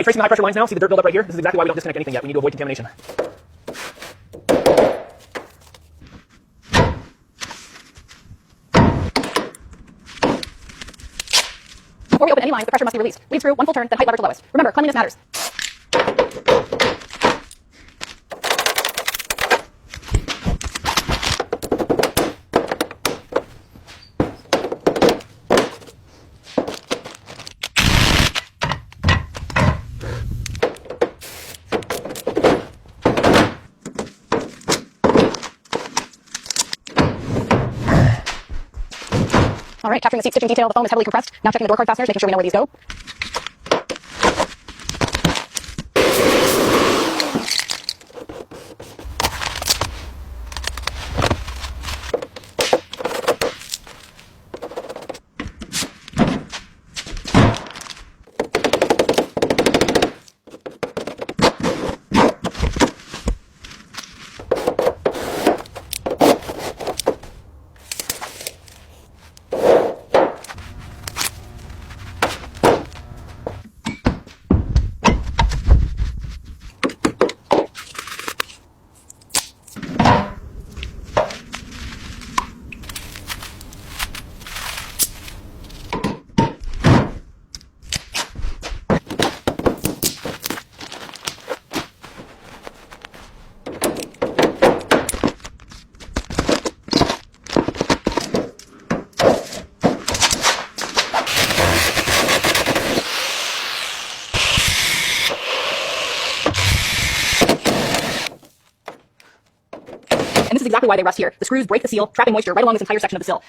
tracing the high pressure lines now. See the dirt buildup right here? This is exactly why we don't disconnect anything yet. We need to avoid contamination. Before we open any lines, the pressure must be released. Lead screw, 1 full turn, then height lever to lowest. Remember, cleanliness matters. All right, capturing the seat stitching detail, the foam is heavily compressed. Now checking the door card fasteners, making sure we know where these go. And this is exactly why they rust here. The screws break the seal, trapping moisture right along this entire section of the sill.